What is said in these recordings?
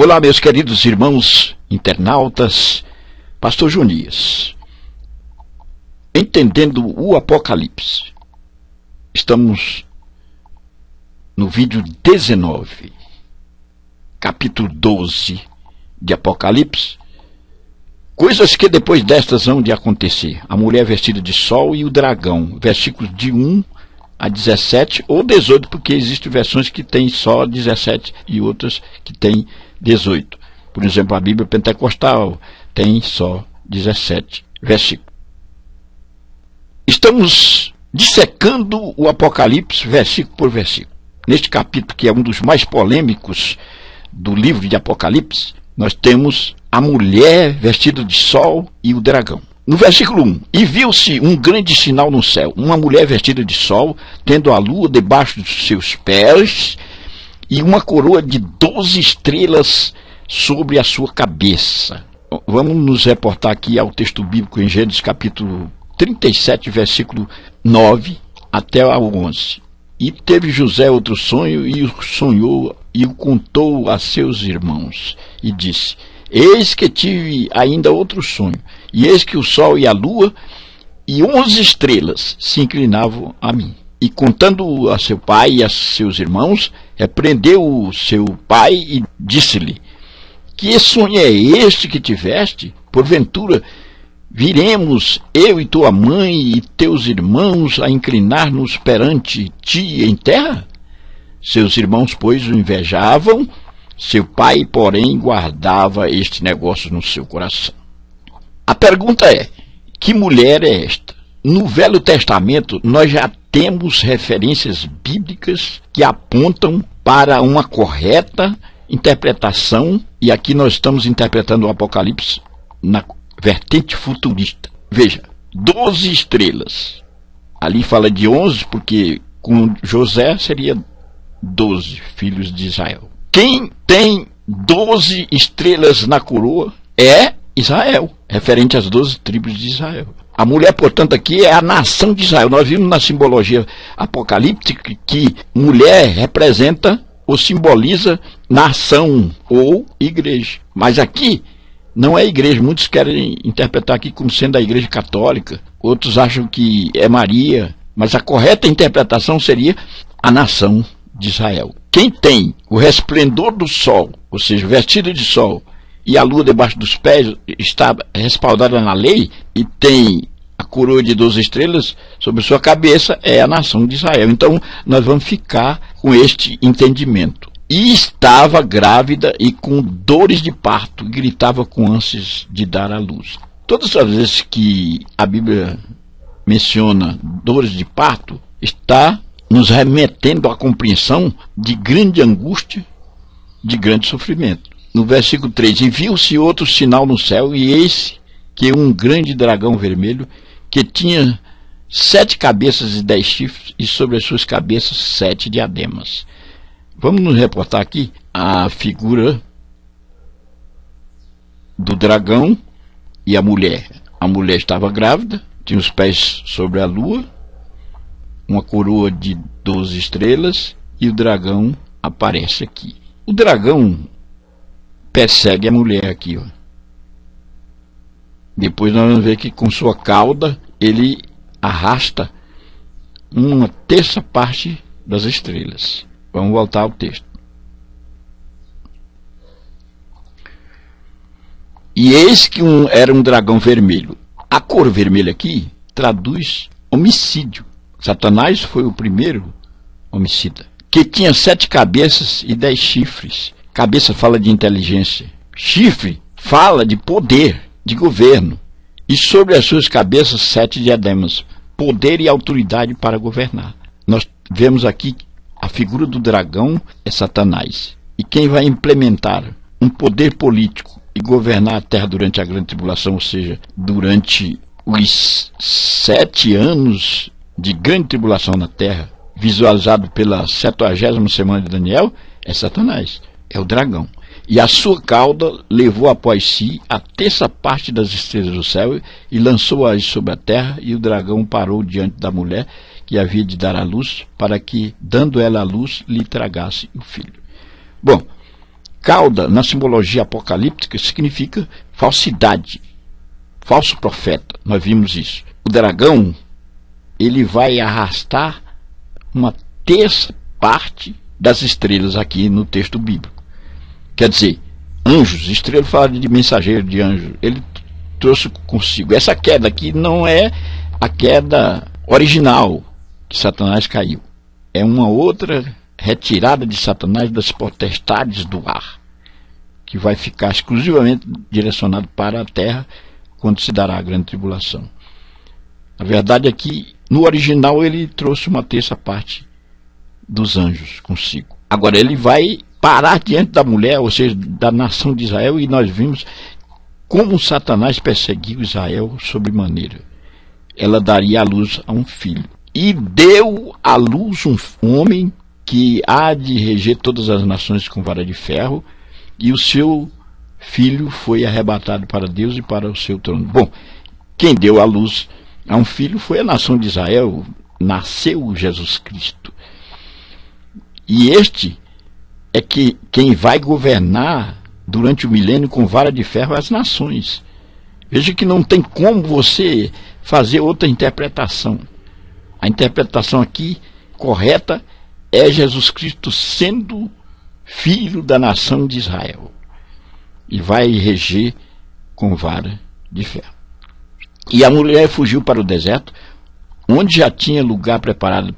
Olá, meus queridos irmãos internautas, Pastor Junias. Entendendo o Apocalipse. Estamos no vídeo 19, capítulo 12 de Apocalipse. Coisas que depois destas hão de acontecer. A mulher vestida de sol e o dragão. Versículos de 1 a 17 ou 18, porque existem versões que têm só 17 e outras que têm 18. Por exemplo, a Bíblia Pentecostal tem só 17 versículos. Estamos dissecando o Apocalipse versículo por versículo. Neste capítulo, que é um dos mais polêmicos do livro de Apocalipse, nós temos a mulher vestida de sol e o dragão. No versículo 1, e viu-se um grande sinal no céu, uma mulher vestida de sol, tendo a lua debaixo dos seus pés, e uma coroa de 12 estrelas sobre a sua cabeça. Vamos nos reportar aqui ao texto bíblico em Gênesis capítulo 37, versículo 9 até ao 11. E teve José outro sonho, e o sonhou, e o contou a seus irmãos, e disse: eis que tive ainda outro sonho, e eis que o sol e a lua e 11 estrelas se inclinavam a mim. E contando a seu pai e a seus irmãos, repreendeu o seu pai e disse-lhe: que sonho é este que tiveste? Porventura viremos eu e tua mãe e teus irmãos a inclinar-nos perante ti em terra? Seus irmãos, pois, o invejavam. Seu pai, porém, guardava este negócio no seu coração. A pergunta é: que mulher é esta? No Velho Testamento, nós já temos referências bíblicas que apontam para uma correta interpretação, e aqui nós estamos interpretando o Apocalipse na vertente futurista. Veja, 12 estrelas. Ali fala de 11, porque com José seria 12 filhos de Israel. Quem tem 12 estrelas na coroa é Israel, referente às 12 tribos de Israel. A mulher, portanto, aqui é a nação de Israel. Nós vimos na simbologia apocalíptica que mulher representa ou simboliza nação ou igreja. Mas aqui não é igreja. Muitos querem interpretar aqui como sendo a igreja católica. Outros acham que é Maria. Mas a correta interpretação seria a nação de Israel. Quem tem o resplendor do sol, ou seja, vestido de sol, e a lua debaixo dos pés, está respaldada na lei, e tem a coroa de 12 estrelas sobre sua cabeça, é a nação de Israel. Então, nós vamos ficar com este entendimento. E estava grávida e com dores de parto, e gritava com ânsias de dar à luz. Todas as vezes que a Bíblia menciona dores de parto, está nos remetendo à compreensão de grande angústia, de grande sofrimento. No versículo 3, e viu-se outro sinal no céu, e eis que um grande dragão vermelho, que tinha 7 cabeças e 10 chifres, e sobre as suas cabeças 7 diademas. Vamos nos reportar aqui a figura do dragão e a mulher. A mulher estava grávida, tinha os pés sobre a lua, uma coroa de 12 estrelas, e o dragão aparece aqui. O dragão persegue a mulher aqui, ó. Depois nós vamos ver que com sua cauda ele arrasta uma terça parte das estrelas. Vamos voltar ao texto. E eis que era um dragão vermelho. A cor vermelha aqui traduz homicídio. Satanás foi o primeiro homicida, que tinha 7 cabeças e 10 chifres. Cabeça fala de inteligência. Chifre fala de poder, de governo. E sobre as suas cabeças 7 diademas. Poder e autoridade para governar. Nós vemos aqui a figura do dragão é Satanás. E quem vai implementar um poder político e governar a terra durante a grande tribulação, ou seja, durante os 7 anos de grande tribulação na terra, visualizado pela 70ª semana de Daniel, é Satanás, é o dragão. E a sua cauda levou após si a terça parte das estrelas do céu e lançou-as sobre a terra, e o dragão parou diante da mulher que havia de dar à luz, para que, dando ela à luz, lhe tragasse o filho. Bom, cauda, na simbologia apocalíptica, significa falsidade, falso profeta. Nós vimos isso. O dragão, ele vai arrastar uma terça parte das estrelas aqui no texto bíblico. Quer dizer, anjos, estrela fala de mensageiro de anjo. Ele trouxe consigo. Essa queda aqui não é a queda original que Satanás caiu. É uma outra retirada de Satanás das potestades do ar, que vai ficar exclusivamente direcionado para a terra quando se dará a grande tribulação. A verdade é que, no original, ele trouxe uma terça parte dos anjos consigo. Agora, ele vai parar diante da mulher, ou seja, da nação de Israel, e nós vimos como Satanás perseguiu Israel sobremaneira. Ela daria à luz a um filho. E deu à luz um homem que há de reger todas as nações com vara de ferro, e o seu filho foi arrebatado para Deus e para o seu trono. Bom, quem deu à luz a um filho foi a nação de Israel, nasceu Jesus Cristo. E este é que quem vai governar durante o milênio com vara de ferro as nações. Veja que não tem como você fazer outra interpretação. A interpretação aqui correta é Jesus Cristo sendo filho da nação de Israel. E vai reger com vara de ferro. E a mulher fugiu para o deserto, onde já tinha lugar preparado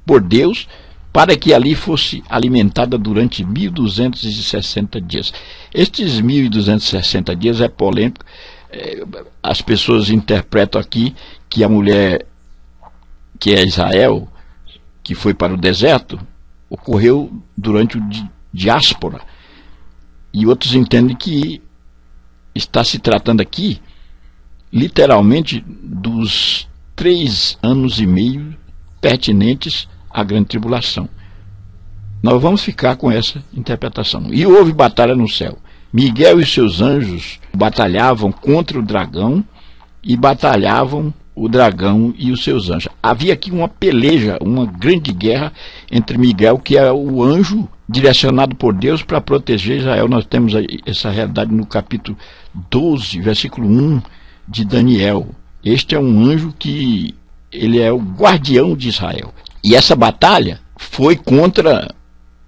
por Deus, para que ali fosse alimentada durante 1260 dias. Estes 1260 dias é polêmico. As pessoas interpretam aqui que a mulher, que é Israel, que foi para o deserto, ocorreu durante o diáspora. E outros entendem que está se tratando aqui, literalmente, dos 3 anos e meio pertinentes a grande tribulação. Nós vamos ficar com essa interpretação. E houve batalha no céu. Miguel e seus anjos batalhavam contra o dragão e batalhavam o dragão e os seus anjos. Havia aqui uma peleja, uma grande guerra entre Miguel, que é o anjo direcionado por Deus para proteger Israel. Nós temos essa realidade no capítulo 12, versículo 1 de Daniel. Este é um anjo que ele é o guardião de Israel. E essa batalha foi contra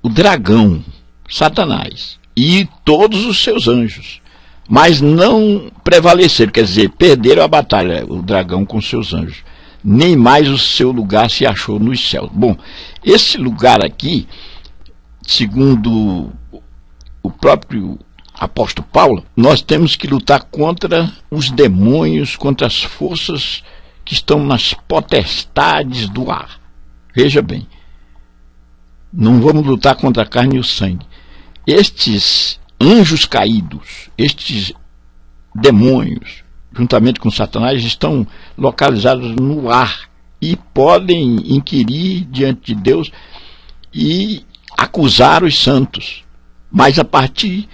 o dragão, Satanás, e todos os seus anjos. Mas não prevaleceram, quer dizer, perderam a batalha, o dragão com seus anjos. Nem mais o seu lugar se achou nos céus. Bom, esse lugar aqui, segundo o próprio apóstolo Paulo, nós temos que lutar contra os demônios, contra as forças que estão nas potestades do ar. Veja bem, não vamos lutar contra a carne e o sangue. Estes anjos caídos, estes demônios, juntamente com Satanás, estão localizados no ar e podem inquirir diante de Deus e acusar os santos. Mas a partir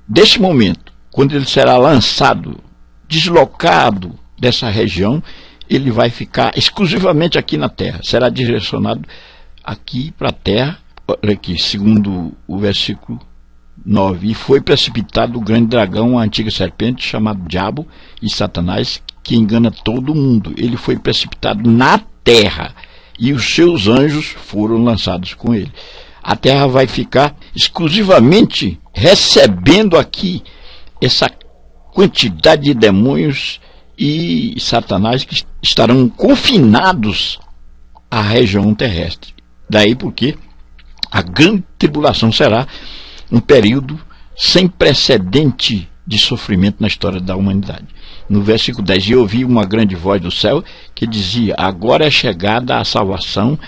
desse momento quando ele será lançado, deslocado dessa região, ele vai ficar exclusivamente aqui na terra, será direcionado aqui para a terra. Olha aqui, segundo o versículo 9, e foi precipitado o grande dragão, a antiga serpente, chamado Diabo e Satanás, que engana todo mundo. Ele foi precipitado na terra, e os seus anjos foram lançados com ele. A terra vai ficar exclusivamente recebendo aqui essa quantidade de demônios e Satanás que estarão confinados à região terrestre. Daí porque a grande tribulação será um período sem precedente de sofrimento na história da humanidade. No versículo 10, e ouvi uma grande voz do céu que dizia: agora é chegada a salvação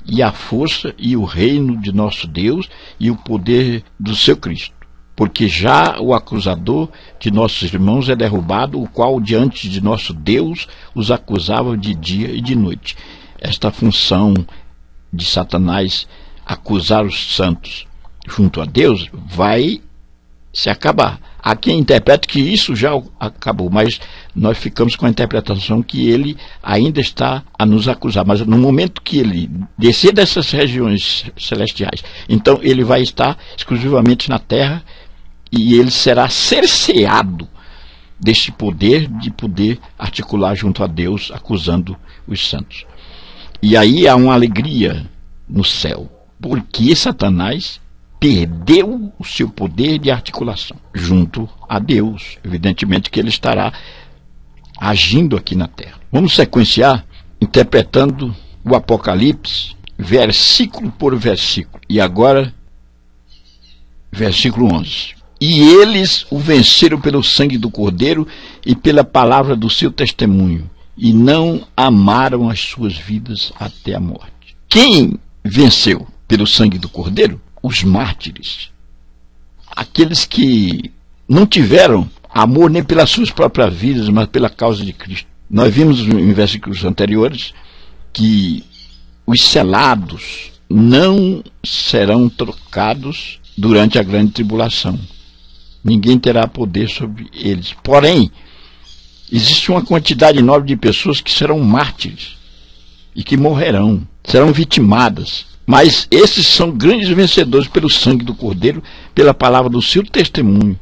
e a força e o reino de nosso Deus e o poder do seu Cristo, porque já o acusador de nossos irmãos é derrubado, o qual diante de nosso Deus os acusava de dia e de noite. Esta função de Satanás acusar os santos junto a Deus vai se acabar. Há quem interprete que isso já acabou, mas nós ficamos com a interpretação que ele ainda está a nos acusar. Mas no momento que ele descer dessas regiões celestiais, então ele vai estar exclusivamente na terra e ele será cerceado deste poder de poder articular junto a Deus, acusando os santos. E aí há uma alegria no céu, porque Satanás perdeu o seu poder de articulação junto a Deus. Evidentemente que ele estará agindo aqui na terra. Vamos sequenciar interpretando o Apocalipse versículo por versículo. E agora, versículo 11. E eles o venceram pelo sangue do Cordeiro e pela palavra do seu testemunho, e não amaram as suas vidas até a morte. Quem venceu pelo sangue do Cordeiro? Os mártires, aqueles que não tiveram amor nem pelas suas próprias vidas, mas pela causa de Cristo. Nós vimos em versículos anteriores que os selados não serão trocados durante a grande tribulação. Ninguém terá poder sobre eles. Porém, existe uma quantidade enorme de pessoas que serão mártires e que morrerão, serão vitimadas. Mas esses são grandes vencedores pelo sangue do Cordeiro, pela palavra do seu testemunho,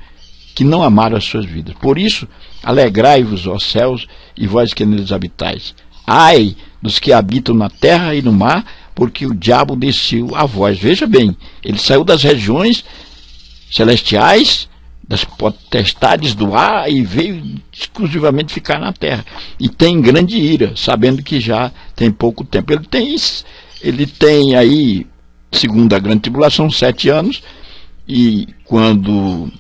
que não amaram as suas vidas. Por isso, alegrai-vos, ó céus, e vós que neles habitais. Ai dos que habitam na terra e no mar, porque o diabo desceu a vós. Veja bem, ele saiu das regiões celestiais, das potestades do ar, e veio exclusivamente ficar na terra. E tem grande ira, sabendo que já tem pouco tempo. Ele tem aí, segundo a grande tribulação, 7 anos, e quando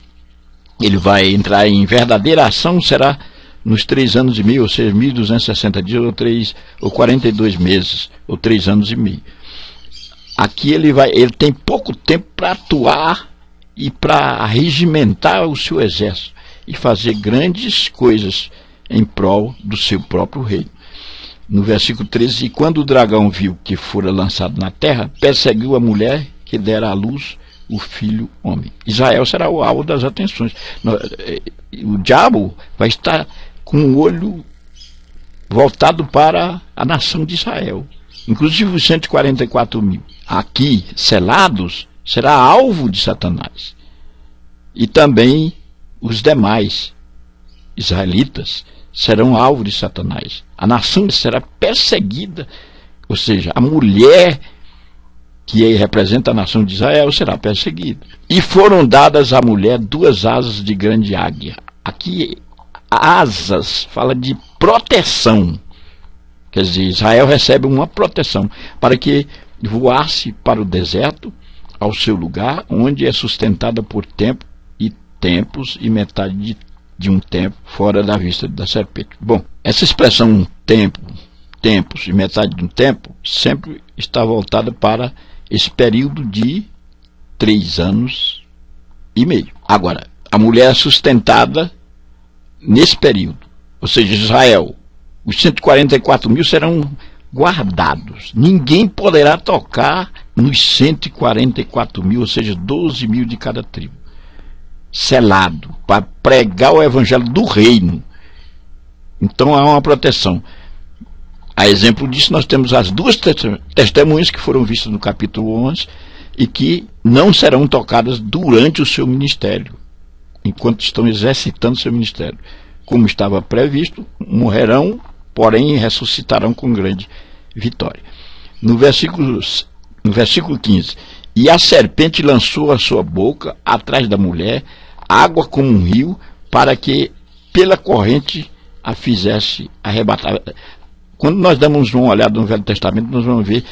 ele vai entrar em verdadeira ação, será nos 3 anos e meio, ou seja, 1.260 dias, ou 42 meses, ou 3 anos e meio. Aqui ele tem pouco tempo para atuar e para regimentar o seu exército e fazer grandes coisas em prol do seu próprio reino. No versículo 13, e quando o dragão viu que fora lançado na terra, perseguiu a mulher que dera à luz o filho homem. Israel será o alvo das atenções. O diabo vai estar com o olho voltado para a nação de Israel, inclusive os 144 mil. Aqui, selados, será alvo de Satanás. E também os demais israelitas serão alvo de Satanás. A nação será perseguida, ou seja, a mulher que representa a nação de Israel será perseguida. E foram dadas à mulher 2 asas de grande águia. Aqui, asas fala de proteção. Quer dizer, Israel recebe uma proteção para que voasse para o deserto, ao seu lugar, onde é sustentada por tempo e tempos e metade de um tempo fora da vista da serpente. Bom, essa expressão tempos e metade de um tempo sempre está voltada para esse período de 3 anos e meio. Agora, a mulher é sustentada nesse período, ou seja, Israel, os 144 mil serão guardados. Ninguém poderá tocar nos 144 mil, ou seja, 12 mil de cada tribo. selado, para pregar o evangelho do reino. Então há uma proteção. A exemplo disso, nós temos as duas testemunhas que foram vistas no capítulo 11 e que não serão tocadas durante o seu ministério, enquanto estão exercitando seu ministério. Como estava previsto, morrerão, porém ressuscitarão com grande vitória. No versículo 15: e a serpente lançou a sua boca atrás da mulher, água como um rio, para que pela corrente a fizesse arrebatar. Quando nós damos uma olhada no Velho Testamento, nós vamos ver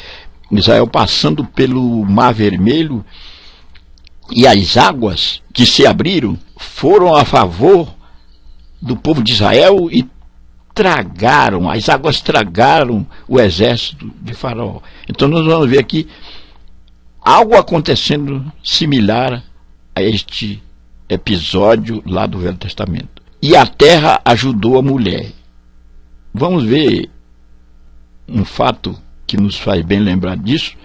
Israel passando pelo Mar Vermelho, e as águas que se abriram foram a favor do povo de Israel e tragaram, as águas tragaram o exército de Faraó. Então nós vamos ver aqui algo acontecendo similar a este episódio lá do Velho Testamento. E a terra ajudou a mulher. Vamos ver um fato que nos faz bem lembrar disso,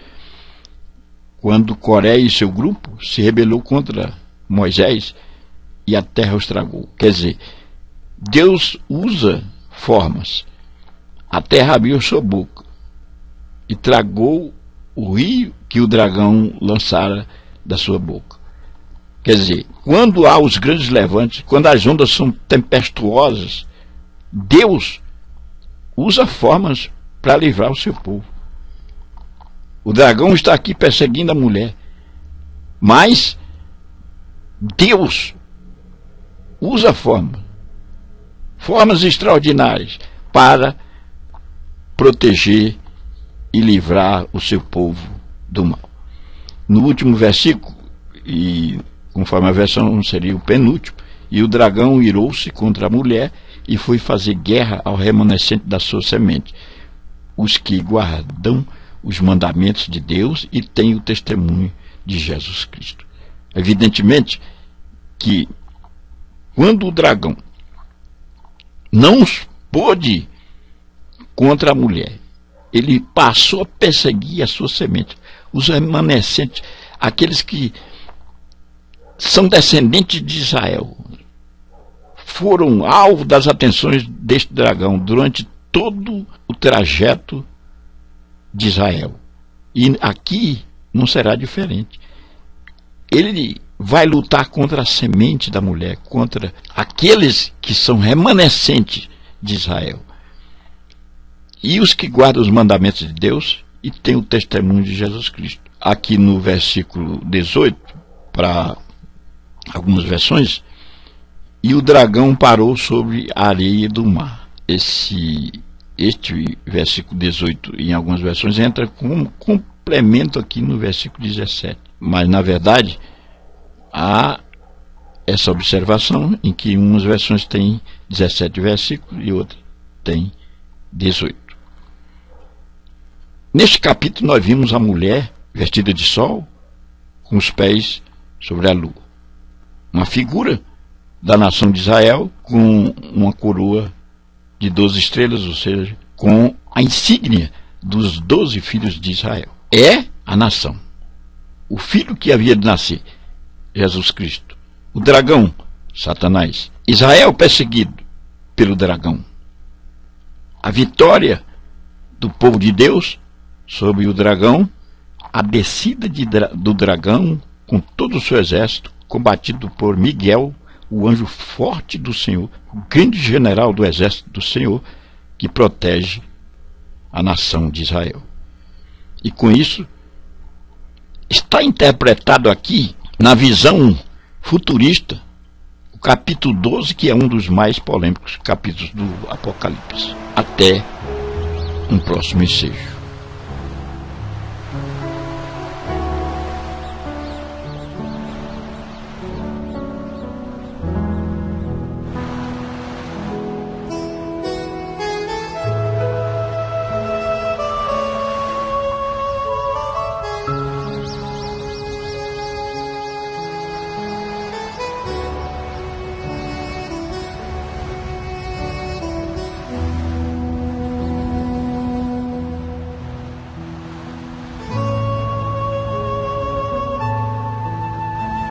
quando Coré e seu grupo se rebelou contra Moisés e a terra os tragou. Quer dizer, Deus usa formas. A terra abriu sua boca e tragou o rio que o dragão lançara da sua boca. Quer dizer, quando há os grandes levantes, quando as ondas são tempestuosas, Deus usa formas para livrar o seu povo. O dragão está aqui perseguindo a mulher, mas Deus usa formas extraordinárias para proteger e livrar o seu povo do mal. No último versículo, e conforme a versão seria o penúltimo, e o dragão irou-se contra a mulher e foi fazer guerra ao remanescente da sua semente, os que guardam os mandamentos de Deus e têm o testemunho de Jesus Cristo. Evidentemente que quando o dragão não pôde contra a mulher, ele passou a perseguir a sua semente, os remanescentes, aqueles que são descendentes de Israel, foram alvo das atenções deste dragão durante todo o trajeto de Israel. E aqui não será diferente. Ele vai lutar contra a semente da mulher, contra aqueles que são remanescentes de Israel. E os que guardam os mandamentos de Deus e têm o testemunho de Jesus Cristo. Aqui no versículo 18, para algumas versões, e o dragão parou sobre a areia do mar. Este versículo 18, em algumas versões, entra como complemento aqui no versículo 17. Mas, na verdade, há essa observação em que umas versões têm 17 versículos e outras têm 18. Neste capítulo, nós vimos a mulher vestida de sol, com os pés sobre a lua. Uma figura da nação de Israel com uma coroa de 12 estrelas, ou seja, com a insígnia dos 12 filhos de Israel. É a nação. O filho que havia de nascer, Jesus Cristo. O dragão, Satanás. Israel perseguido pelo dragão. A vitória do povo de Deus sobre o dragão, a descida do dragão com todo o seu exército, combatido por Miguel, o anjo forte do Senhor, o grande general do exército do Senhor, que protege a nação de Israel. E com isso, está interpretado aqui, na visão futurista, o capítulo 12, que é um dos mais polêmicos capítulos do Apocalipse. Até um próximo ensejo.